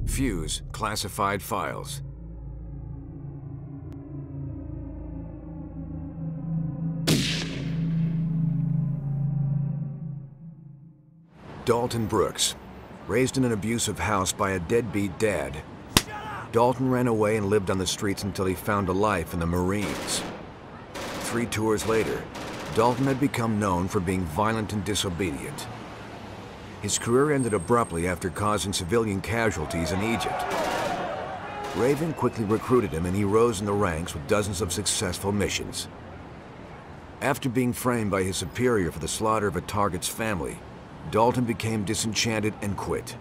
Fuse classified files. Dalton Brooks, raised in an abusive house by a deadbeat dad. Dalton ran away and lived on the streets until he found a life in the Marines. 3 tours later, Dalton had become known for being violent and disobedient. His career ended abruptly after causing civilian casualties in Egypt. Raven quickly recruited him and he rose in the ranks with dozens of successful missions. After being framed by his superior for the slaughter of a target's family, Dalton became disenchanted and quit.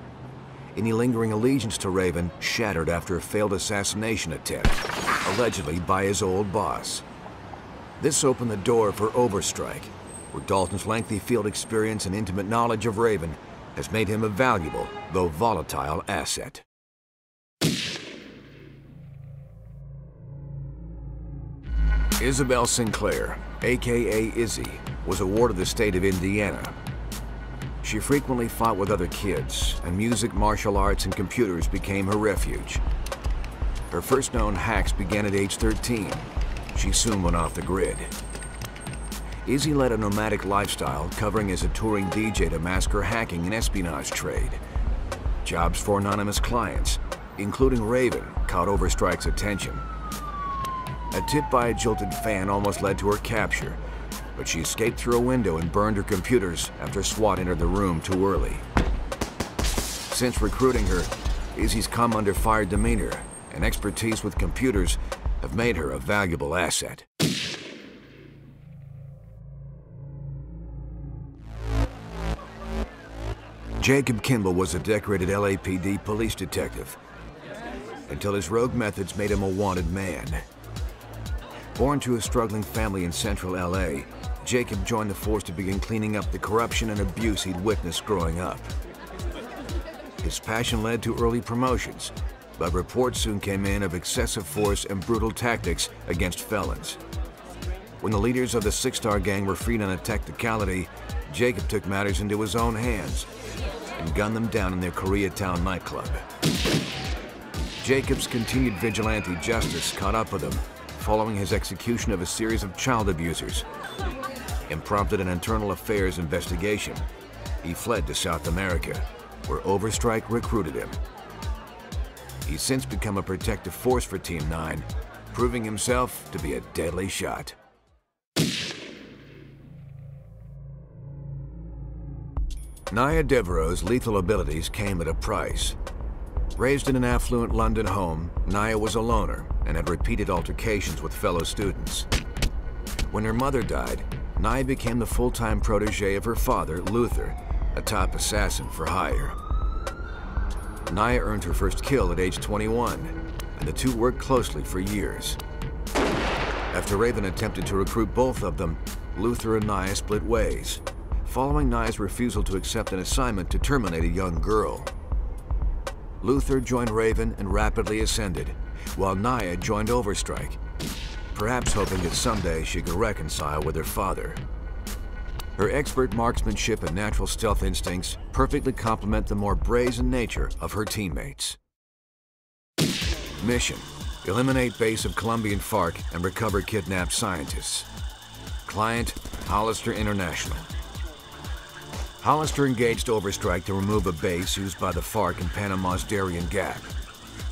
Any lingering allegiance to Raven shattered after a failed assassination attempt, allegedly by his old boss. This opened the door for Overstrike, where Dalton's lengthy field experience and intimate knowledge of Raven has made him a valuable, though volatile, asset. Isabel Sinclair, aka Izzy, was a ward of the state of Indiana. She frequently fought with other kids, and music, martial arts, and computers became her refuge. Her first known hacks began at age 13. She soon went off the grid. Izzy led a nomadic lifestyle, covering as a touring DJ to mask her hacking and espionage trade. Jobs for anonymous clients, including Raven, caught Overstrike's attention. A tip by a jilted fan almost led to her capture, but she escaped through a window and burned her computers after SWAT entered the room too early. Since recruiting her, Izzy's come under fire demeanor and expertise with computers have made her a valuable asset. Jacob Kimball was a decorated LAPD police detective until his rogue methods made him a wanted man. Born to a struggling family in central LA, Jacob joined the force to begin cleaning up the corruption and abuse he'd witnessed growing up. His passion led to early promotions, but reports soon came in of excessive force and brutal tactics against felons. When the leaders of the Six Star Gang were freed on a technicality, Jacob took matters into his own hands and gunned them down in their Koreatown nightclub. Jacob's continued vigilante justice caught up with him, following his execution of a series of child abusers, and prompted an internal affairs investigation. He fled to South America, where Overstrike recruited him. He's since become a protective force for Team 9, proving himself to be a deadly shot. Naya Devereaux's lethal abilities came at a price. Raised in an affluent London home, Naya was a loner and had repeated altercations with fellow students. When her mother died, Naya became the full-time protege of her father, Luther, a top assassin for hire. Naya earned her first kill at age 21, and the two worked closely for years. After Raven attempted to recruit both of them, Luther and Naya split ways, following Naya's refusal to accept an assignment to terminate a young girl. Luther joined Raven and rapidly ascended, while Naya joined Overstrike, perhaps hoping that someday she could reconcile with her father. Her expert marksmanship and natural stealth instincts perfectly complement the more brazen nature of her teammates. Mission: eliminate base of Colombian FARC and recover kidnapped scientists. Client: Hollister International. Hollister engaged Overstrike to remove a base used by the FARC in Panama's Darien Gap.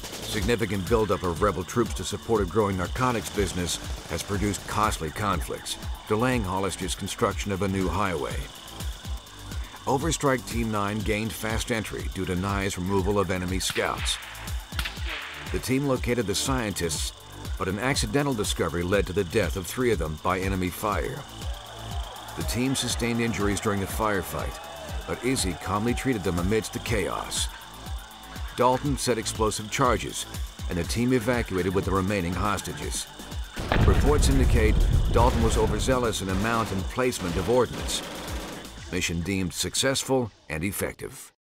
Significant buildup of rebel troops to support a growing narcotics business has produced costly conflicts, delaying Hollister's construction of a new highway. Overstrike Team 9 gained fast entry due to Naya's removal of enemy scouts. The team located the scientists, but an accidental discovery led to the death of 3 of them by enemy fire. The team sustained injuries during the firefight, but Izzy calmly treated them amidst the chaos. Dalton set explosive charges, and the team evacuated with the remaining hostages. Reports indicate Dalton was overzealous in amount and placement of ordnance. Mission deemed successful and effective.